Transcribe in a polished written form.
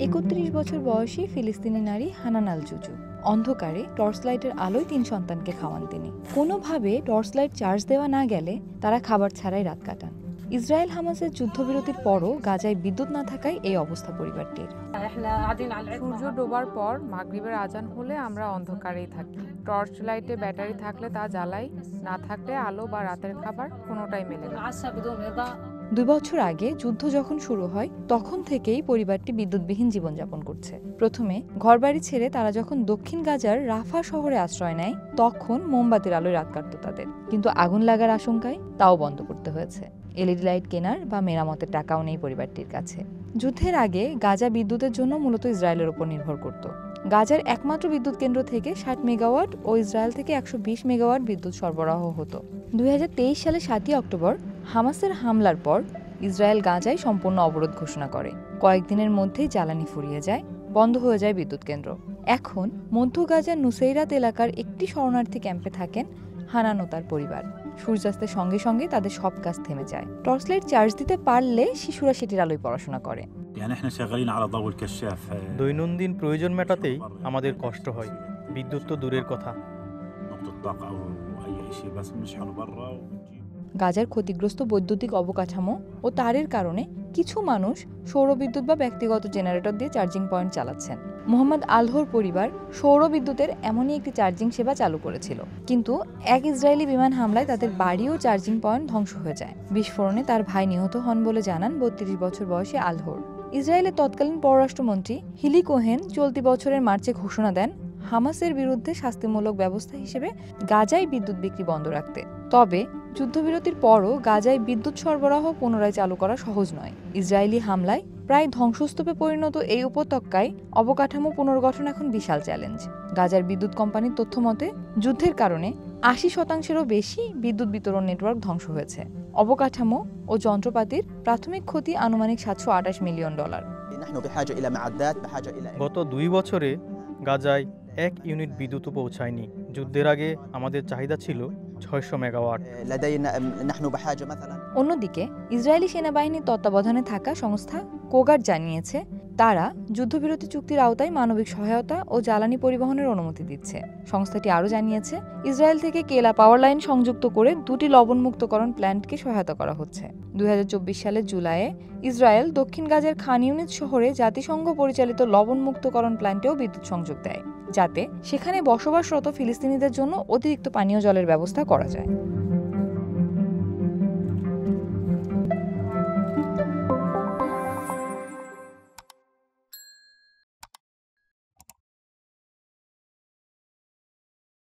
৩১ বছর বয়সী ফিলিস্তিনি নারী হানান আল জুজু অন্ধকারে টর্চ লাইটের আলোয় ৩ সন্তানকে খাওয়ান তিনি। কোনোভাবে টর্চ লাইট চার্জ দেওয়া না গেলে তারা খাবার ছাড়াই রাত কাটান। ইসরায়েল হামাসের যুদ্ধবিরতির পরও গাজায় বিদ্যুৎ না থাকায় এই অবস্থা পরিবারটির। সূর্য ডোবার পর মাগরিবের আজান হলে আমরা অন্ধকারেই থাকি। টর্চ লাইটে ব্যাটারি থাকলে তা জ্বালাই, না থাকলে আলো বা রাতের খাবার কোনোটাই মেলে না। ২ বছর আগে যুদ্ধ যখন শুরু হয় তখন থেকেই পরিবারটি বিদ্যুৎবিহীন জীবনযাপন করছে। প্রথমে ঘরবাড়ি ছেড়ে তারা যখন দক্ষিণ গাজার রাফা শহরে আশ্রয় নেয় তখন মোমবাতির আলোয় রাত কাটত তাদের, কিন্তু আগুন লাগার আশঙ্কায় তাও বন্ধ করতে হয়েছে। এলইডি লাইট কেনার বা মেরামতের টাকাও নেই পরিবারটির কাছে। যুদ্ধের আগে গাজা বিদ্যুতের জন্য মূলত ইসরায়েলের উপর নির্ভর করত। গাজার একমাত্র বিদ্যুৎ কেন্দ্র থেকে ৬০ মেগাওয়াট ও ইসরায়েল থেকে ১২০ মেগাওয়াট বিদ্যুৎ সরবরাহ হতো। ২০২৩ সালে ৭ই অক্টোবর হামাসের হামলার পর ইসরায়েল গাজায় সম্পূর্ণ অবরোধ ঘোষণা করে। কয়েকদিনের মধ্যেই জ্বালানি ফুরিয়ে যায়, বন্ধ হয়ে যায় বিদ্যুৎ কেন্দ্র। এখন মধ্য গাজার নুসেইরাত এলাকার একটি শরণার্থী ক্যাম্পে থাকেন হানান ও তার পরিবার। সূর্যাস্তের সঙ্গে সঙ্গে তাদের সব কাজ থেমে যায়। টর্চ লাইট চার্জ দিতে পারলে শিশুরা সেটির আলোয় পড়াশোনা করে। দৈনন্দিন প্রয়োজন মেটাতেই আমাদের কষ্ট হয়, বিদ্যুৎ তো দূরের কথা। গাজার ক্ষতিগ্রস্ত বৈদ্যুতিক অবকাঠামো ও তারের কারণে কিছু মানুষ সৌরবিদ্যুৎ বা ব্যক্তিগত জেনারেটর দিয়ে চার্জিং পয়েন্ট চালাচ্ছেন। মোহাম্মদ আলহোর পরিবার সৌরবিদ্যুতের এমনই একটি চার্জিং সেবা চালু করেছিল, কিন্তু এক ইসরায়েলি বিমান হামলায় তাদের বাড়ি ও চার্জিং পয়েন্ট ধ্বংস হয়ে যায়। বিস্ফোরণে তার ভাই নিহত হন বলে জানান ৩২ বছর বয়সী আলহোর। ইসরায়েলের তৎকালীন পররাষ্ট্রমন্ত্রী হিলি কোহেন চলতি বছরের মার্চে ঘোষণা দেন হামাসের বিরুদ্ধে শাস্তিমূলক ব্যবস্থা হিসেবে গাজায় বিদ্যুৎ বিক্রি বন্ধ রাখতে। তবে যুদ্ধবিরতির পরও গাজায় বিদ্যুৎ সরবরাহ পুনরায় চালু করা সহজ নয়। ইসরায়েলি হামলায় প্রায় ধ্বংসস্তূপে পরিণত এই উপত্যকায় অবকাঠামো পুনর্গঠন এখন বিশাল চ্যালেঞ্জ। গাজার বিদ্যুৎ কোম্পানির তথ্য মতে যুদ্ধের কারণে ৮০%-এরও বেশি বিদ্যুৎ বিতরণ নেটওয়ার্ক ধ্বংস হয়েছে। অবকাঠামো ও যন্ত্রপাতির প্রাথমিক ক্ষতি আনুমানিক $৭২৮ মিলিয়ন। গত ২ বছরে গাজায় ১ ইউনিট বিদ্যুৎও পৌঁছায়নি। যুদ্ধের আগে আমাদের চাহিদা ছিল ৬০০ মেগাওয়াট। অন্যদিকে ইসরায়েলি সেনাবাহিনীর তত্ত্বাবধানে থাকা সংস্থা কোগার জানিয়েছে তারা যুদ্ধবিরতি চুক্তির আওতায় মানবিক সহায়তা ও জ্বালানি পরিবহনের অনুমতি দিচ্ছে। সংস্থাটি আরও জানিয়েছে ইসরায়েল থেকে কেলা পাওয়ার লাইন সংযুক্ত করে ২টি লবণমুক্তকরণ প্ল্যান্টকে সহায়তা করা হচ্ছে। ২০২৪ সালের জুলাইয়ে ইসরায়েল দক্ষিণ গাজার খান ইউনিস শহরে জাতিসংঘ পরিচালিত লবণমুক্তকরণ প্ল্যান্টেও বিদ্যুৎ সংযোগ দেয়, যাতে সেখানে বসবাসরত ফিলিস্তিনিদের জন্য অতিরিক্ত পানীয় জলের ব্যবস্থা করা যায়।